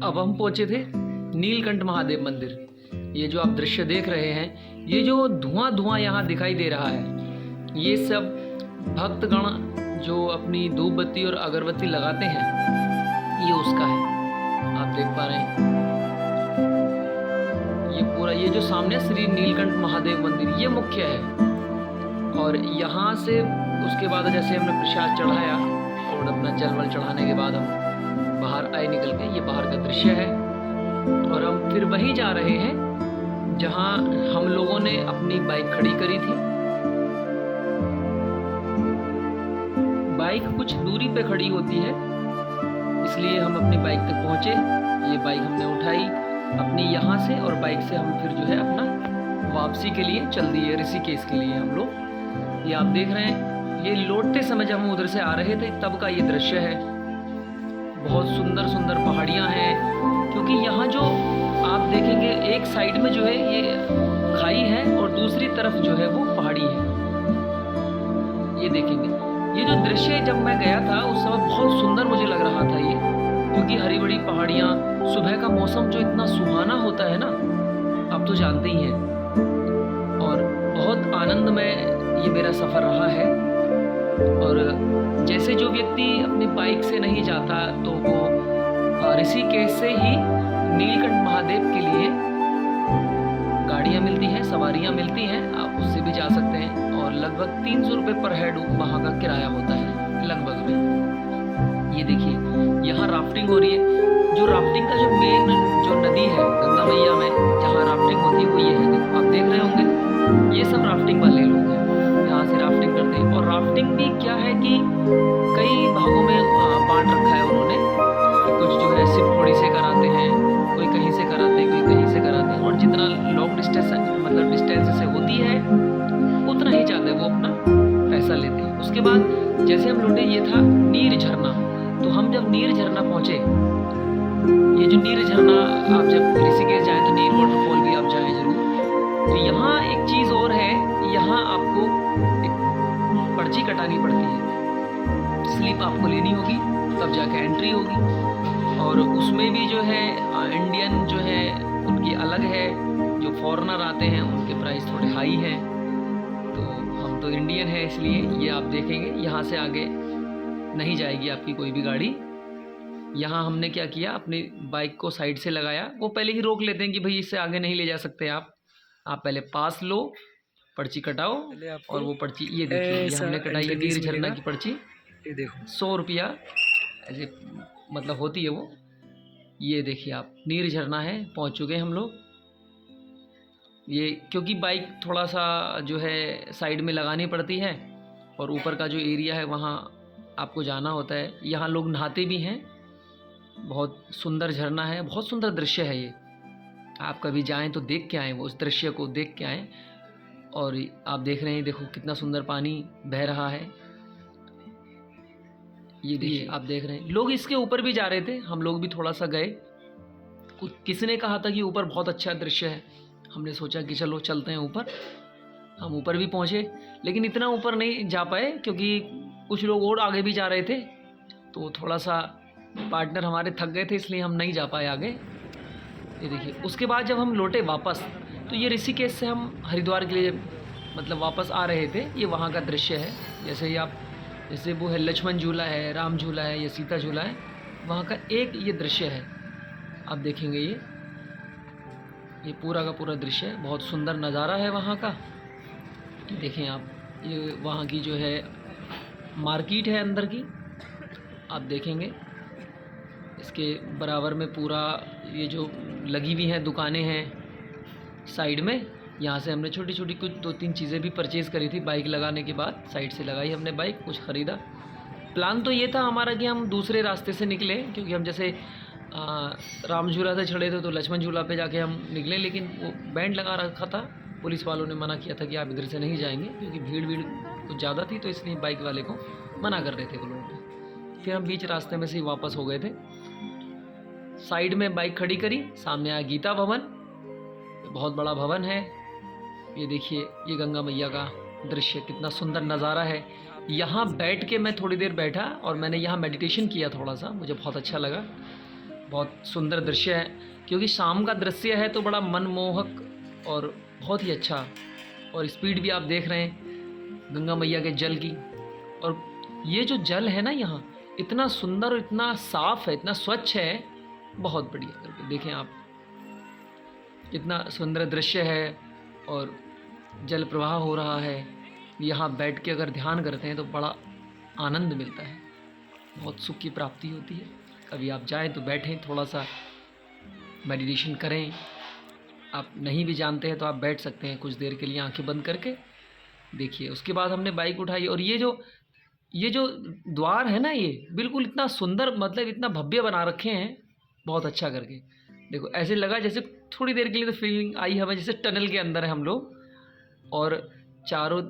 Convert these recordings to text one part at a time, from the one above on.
अब हम पहुंचे थे नीलकंठ महादेव मंदिर। ये जो आप दृश्य देख रहे हैं, ये जो धुआं धुआं यहाँ दिखाई दे रहा है, ये सब भक्तगण जो अपनी धूप बत्ती और अगरबत्ती लगाते हैं, ये उसका है। आप देख पा रहे हैं ये पूरा, ये जो सामने श्री नीलकंठ महादेव मंदिर, ये मुख्य है। और यहाँ से उसके बाद जैसे हमने प्रसाद चढ़ाया और अपना जल वल चढ़ाने के बाद हम बाहर आए निकल के, ये बाहर का दृश्य है। और हम फिर वहीं जा रहे हैं जहाँ हम लोगों ने अपनी बाइक खड़ी करी थी। बाइक कुछ दूरी पे खड़ी होती है, इसलिए हम अपनी बाइक तक पहुँचे। ये बाइक हमने उठाई अपनी यहाँ से, और बाइक से हम फिर जो है अपना वापसी के लिए चल दिए ऋषिकेश के लिए हम लोग। ये आप देख रहे हैं, ये लौटते समय जब हम उधर से आ रहे थे तब का ये दृश्य है। बहुत सुंदर सुंदर पहाड़ियाँ हैं, क्योंकि यहाँ जो आप देखेंगे एक साइड में जो है ये खाई है और दूसरी तरफ जो है वो पहाड़ी है। ये देखेंगे, ये जो दृश्य जब मैं गया था उस समय बहुत सुंदर मुझे लग रहा था ये, क्योंकि हरी भरी पहाड़ियाँ, सुबह का मौसम जो इतना सुहाना होता है ना, आप तो जानते ही हैं। और बहुत आनंदमय ये मेरा सफ़र रहा है। और जैसे जो व्यक्ति अपनी बाइक से नहीं जाता तो वो ऋषिकेश से ही नीलकंठ महादेव के लिए गाड़ियाँ मिलती हैं, सवारियाँ मिलती हैं, आप उससे भी जा सकते हैं। और लगभग 300 रुपये पर हेड वहाँ का किराया होता है लगभग में। ये देखिए यहाँ राफ्टिंग हो रही है। जो राफ्टिंग का जो मेन जो नदी है गंगा मैया में जहाँ राफ्टिंग होती है वो ये है, देखो आप देख रहे होंगे, ये सब राफ्टिंग वाले लोग हैं, यहाँ से राफ्टिंग करते हैं। और राफ्टिंग भी क्या है कि कई भागों में बांट रखा है उन्होंने, कि कुछ जो है शिवखोड़ी से कराते हैं, कोई कहीं से कराते हैं, कोई कहीं से कराते हैं। और जितना लॉन्ग डिस्टेंस मतलब डिस्टेंस से होती है उतना ही ज़्यादा वो अपना पैसा लेते हैं। उसके बाद जैसे हम लौटे, ये था नीर झरना। तो हम जब नीर झरना पहुँचे, ये जो नीर झरना, आप जब ऋषिकेश जाएँ तो नीर वाटरफॉल भी आप जाएँ जरूर। तो यहाँ एक चीज़ और है, यहाँ आपको एक पर्ची कटानी पड़ती है, स्लिप आपको लेनी होगी, तब जाके एंट्री होगी। और उसमें भी जो है इंडियन जो है उनकी अलग है, जो फॉरेनर आते हैं उनके प्राइस थोड़े हाई हैं। तो हम तो इंडियन है, इसलिए ये आप देखेंगे यहाँ से आगे नहीं जाएगी आपकी कोई भी गाड़ी। यहाँ हमने क्या किया, अपनी बाइक को साइड से लगाया। वो पहले ही रोक लेते हैं कि भाई इससे आगे नहीं ले जा सकते आप पहले पास लो, पर्ची कटाओ। और वो पर्ची ये देखिए, ये हमने कटाई है नीर झरना की पर्ची, ये देखो 100 रुपया ऐसे मतलब होती है वो। ये देखिए आप, नीर झरना है, पहुंच चुके हैं हम लोग। ये क्योंकि बाइक थोड़ा सा जो है साइड में लगानी पड़ती है, और ऊपर का जो एरिया है वहाँ आपको जाना होता है। यहाँ लोग नहाते भी हैं, बहुत सुंदर झरना है, बहुत सुंदर दृश्य है ये। आप कभी जाएं तो देख के आएँ, वो उस दृश्य को देख के आएँ। और आप देख रहे हैं, देखो कितना सुंदर पानी बह रहा है। ये देखिए आप देख रहे हैं, लोग इसके ऊपर भी जा रहे थे, हम लोग भी थोड़ा सा गए। किसी ने कहा था कि ऊपर बहुत अच्छा दृश्य है, हमने सोचा कि चलो चलते हैं ऊपर। हम ऊपर भी पहुँचे, लेकिन इतना ऊपर नहीं जा पाए क्योंकि कुछ लोग और आगे भी जा रहे थे। तो थोड़ा सा पार्टनर हमारे थक गए थे, इसलिए हम नहीं जा पाए आगे। ये देखिए, उसके बाद जब हम लौटे वापस, तो ये ऋषिकेश से हम हरिद्वार के लिए मतलब वापस आ रहे थे। ये वहाँ का दृश्य है। जैसे ही आप, जैसे वो है लक्ष्मण झूला है, राम झूला है, या सीता झूला है, वहाँ का एक ये दृश्य है। आप देखेंगे ये पूरा का पूरा दृश्य है, बहुत सुंदर नज़ारा है वहाँ का। देखें आप, ये वहाँ की जो है मार्केट है अंदर की, आप देखेंगे। इसके बराबर में पूरा ये जो लगी हुई हैं दुकानें हैं साइड में। यहाँ से हमने छोटी छोटी कुछ 2-3 चीज़ें भी परचेज़ करी थी बाइक लगाने के बाद। साइड से लगाई हमने बाइक, कुछ ख़रीदा। प्लान तो ये था हमारा कि हम दूसरे रास्ते से निकले, क्योंकि हम जैसे राम झूला से चढ़े थे तो लक्ष्मण झूला पे जाके हम निकले, लेकिन वो बैंड लगा रखा था। पुलिस वालों ने मना किया था कि आप इधर से नहीं जाएंगे, क्योंकि भीड़ कुछ ज़्यादा थी, तो इसलिए बाइक वाले को मना कर रहे थे वो लोग। फिर हम बीच रास्ते में से ही वापस हो गए थे। साइड में बाइक खड़ी करी, सामने आया गीता भवन, बहुत बड़ा भवन है। ये देखिए, ये गंगा मैया का दृश्य, कितना सुंदर नज़ारा है। यहाँ बैठ के मैं थोड़ी देर बैठा और मैंने यहाँ मेडिटेशन किया थोड़ा सा, मुझे बहुत अच्छा लगा। बहुत सुंदर दृश्य है, क्योंकि शाम का दृश्य है तो बड़ा मनमोहक और बहुत ही अच्छा। और स्पीड भी आप देख रहे हैं गंगा मैया के जल की। और ये जो जल है ना यहाँ इतना सुंदर और इतना साफ है, इतना स्वच्छ है, बहुत बढ़िया करके देखें आप, कितना सुंदर दृश्य है। और जल प्रवाह हो रहा है, यहाँ बैठ के अगर ध्यान करते हैं तो बड़ा आनंद मिलता है, बहुत सुख की प्राप्ति होती है। कभी आप जाएं तो बैठें, थोड़ा सा मेडिटेशन करें। आप नहीं भी जानते हैं तो आप बैठ सकते हैं कुछ देर के लिए आंखें बंद करके। देखिए उसके बाद हमने बाइक उठाई और ये जो द्वार है ना, ये बिल्कुल इतना सुंदर, मतलब इतना भव्य बना रखे हैं, बहुत अच्छा करके। देखो ऐसे लगा जैसे थोड़ी देर के लिए तो फीलिंग आई हमें जैसे टनल के अंदर है हम लोग। और चारों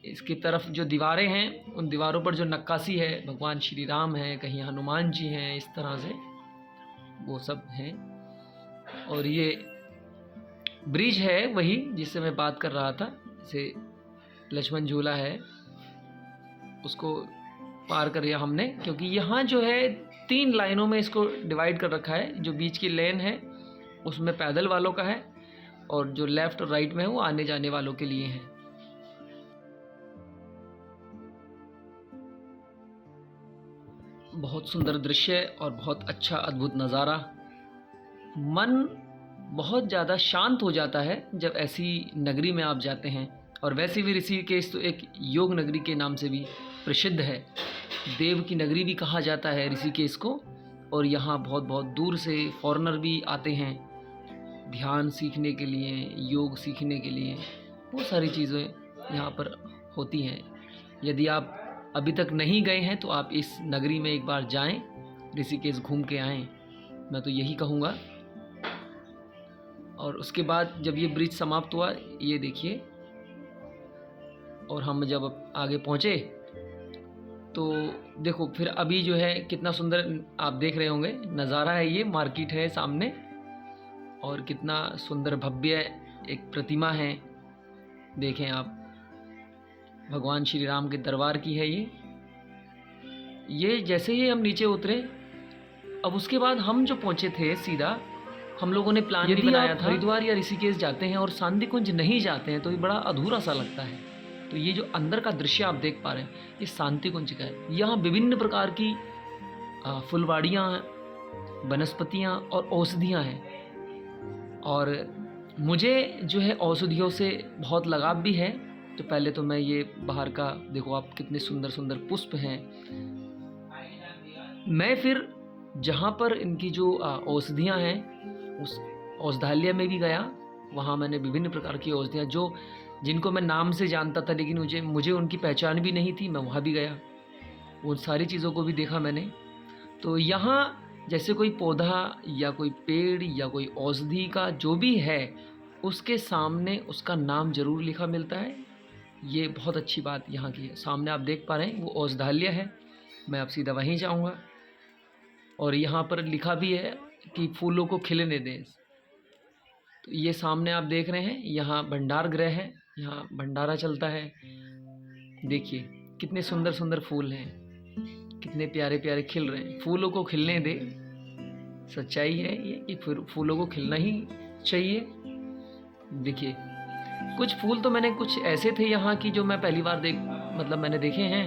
इसकी तरफ जो दीवारें हैं, उन दीवारों पर जो नक्काशी है, भगवान श्री राम हैं, कहीं हनुमान जी हैं, इस तरह से वो सब हैं। और ये ब्रिज है वही जिससे मैं बात कर रहा था, जैसे लक्ष्मण झूला है, उसको पार कर लिया हमने। क्योंकि यहाँ जो है 3 लाइनों में इसको डिवाइड कर रखा है। जो बीच की लेन है उसमें पैदल वालों का है, और जो लेफ़्ट और राइट में है वो आने जाने वालों के लिए है। बहुत सुंदर दृश्य और बहुत अच्छा अद्भुत नज़ारा। मन बहुत ज़्यादा शांत हो जाता है जब ऐसी नगरी में आप जाते हैं। और वैसे भी ऋषिकेश तो एक योग नगरी के नाम से भी प्रसिद्ध है, देव की नगरी भी कहा जाता है ऋषिकेश को। और यहाँ बहुत बहुत दूर से फॉरेनर भी आते हैं ध्यान सीखने के लिए, योग सीखने के लिए, बहुत सारी चीज़ें यहाँ पर होती हैं। यदि आप अभी तक नहीं गए हैं तो आप इस नगरी में एक बार जाएं, ऋषिकेश घूम के आएँ, मैं तो यही कहूँगा। और उसके बाद जब ये ब्रिज समाप्त हुआ, ये देखिए, और हम जब आगे पहुँचे तो देखो फिर अभी जो है कितना सुंदर आप देख रहे होंगे नज़ारा है। ये मार्केट है सामने, और कितना सुंदर भव्य एक प्रतिमा है, देखें आप, भगवान श्री राम के दरबार की है ये जैसे ही हम नीचे उतरे, अब उसके बाद हम जो पहुँचे थे सीधा, हम लोगों ने प्लान भी बनाया था। हरिद्वार या ऋषिकेश जाते हैं और शांति कुंज नहीं जाते हैं तो ये बड़ा अधूरा सा लगता है। तो ये जो अंदर का दृश्य आप देख पा रहे हैं ये शांति कुंज का है। यहाँ विभिन्न प्रकार की फुलवाड़ियाँ, वनस्पतियाँ और औषधियाँ हैं। और मुझे जो है औषधियों से बहुत लगाव भी है। तो पहले तो मैं ये बाहर का देखो आप, कितने सुंदर सुंदर पुष्प हैं। मैं फिर जहाँ पर इनकी जो औषधियाँ हैं उस औषधालय में भी गया। वहाँ मैंने विभिन्न प्रकार की औषधियाँ जिनको मैं नाम से जानता था लेकिन मुझे उनकी पहचान भी नहीं थी, मैं वहाँ भी गया, उन सारी चीज़ों को भी देखा मैंने। तो यहाँ जैसे कोई पौधा या कोई पेड़ या कोई औषधि का जो भी है उसके सामने उसका नाम ज़रूर लिखा मिलता है। ये बहुत अच्छी बात यहाँ की है। सामने आप देख पा रहे हैं वो औषधालय है, मैं अब सीधा वहीं जाऊँगा। और यहाँ पर लिखा भी है कि फूलों को खिलने दें। तो ये सामने आप देख रहे हैं यहाँ भंडार गृह है, यहाँ भंडारा चलता है। देखिए कितने सुंदर सुंदर फूल हैं, कितने प्यारे प्यारे खिल रहे हैं। फूलों को खिलने दे, सच्चाई है ये कि फूलों को खिलना ही चाहिए। देखिए कुछ फूल तो मैंने कुछ ऐसे थे यहाँ की जो मैं पहली बार मैंने देखे हैं।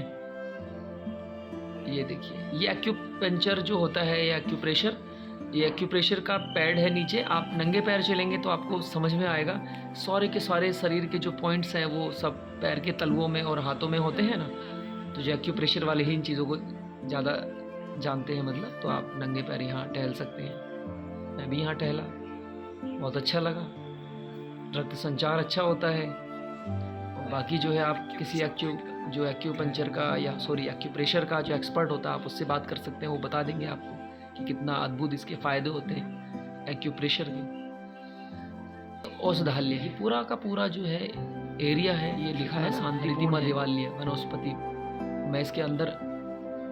ये देखिए ये एक्यूपंक्चर जो होता है या एक्यूप्रेशर, ये एक्यूप्रेशर का पैड है नीचे। आप नंगे पैर चलेंगे तो आपको समझ में आएगा। सारे के सारे शरीर के जो पॉइंट्स हैं वो सब पैर के तलवों में और हाथों में होते हैं ना। तो जो एक्यूप्रेशर वाले ही इन चीज़ों को ज़्यादा जानते हैं, मतलब तो आप नंगे पैर यहाँ टहल सकते हैं। मैं भी यहाँ टहला, बहुत अच्छा लगा। रक्त संचार अच्छा होता है। और बाकी जो है आप किसी एक्यूपंक्चर का या एक्यूप्रेशर का जो एक्सपर्ट होता है आप उससे बात कर सकते हैं, वो बता देंगे आपको कि कितना अद्भुत इसके फ़ायदे होते हैं एक्यूप्रेशर के। औषधालय ये पूरा का पूरा जो है एरिया है, ये लिखा है शांति रिद्धिमा देवालय वनस्पति। मैं इसके अंदर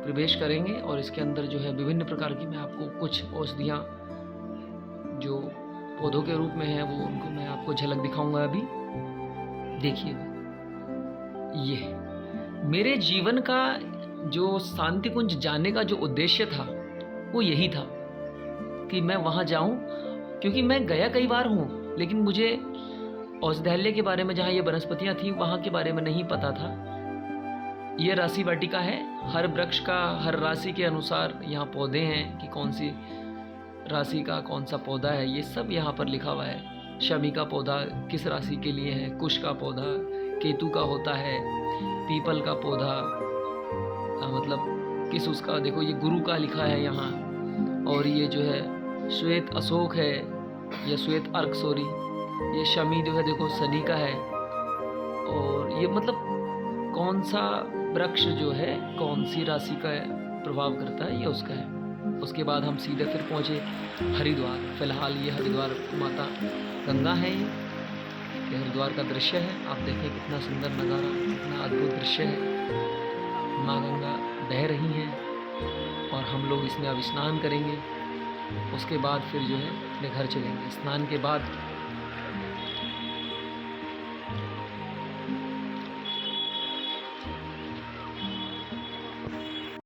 प्रवेश करेंगे और इसके अंदर जो है विभिन्न प्रकार की मैं आपको कुछ औषधियाँ जो पौधों के रूप में है वो उनको मैं आपको झलक दिखाऊंगा। अभी देखिए ये मेरे जीवन का जो शांति कुंज जाने का जो उद्देश्य था वो यही था कि मैं वहाँ जाऊँ, क्योंकि मैं गया कई बार हूँ, लेकिन मुझे औषधालय के बारे में, जहाँ ये वनस्पतियाँ थीं, वहाँ के बारे में नहीं पता था। ये राशि वाटिका है। हर वृक्ष का, हर राशि के अनुसार यहाँ पौधे हैं कि कौन सी राशि का कौन सा पौधा है, ये सब यहाँ पर लिखा हुआ है। शमी का पौधा किस राशि के लिए है, कुश का पौधा केतु का होता है, पीपल का पौधा मतलब किस उसका, देखो ये गुरु का लिखा है यहाँ, और ये जो है श्वेत अशोक है या श्वेत अर्क, सॉरी, ये शमी जो है देखो शनि का है। और ये मतलब कौन सा वृक्ष जो है कौन सी राशि का प्रभाव करता है, ये उसका है। उसके बाद हम सीधे फिर पहुँचे हरिद्वार। फिलहाल ये हरिद्वार माता गंगा है, ये हरिद्वार का दृश्य है। आप देखें कितना सुंदर नज़ारा, कितना अद्भुत दृश्य है। माँ गंगा बह रही हैं और हम लोग इसमें अब स्नान करेंगे। उसके बाद फिर जो है अपने घर चलेंगे। स्नान के बाद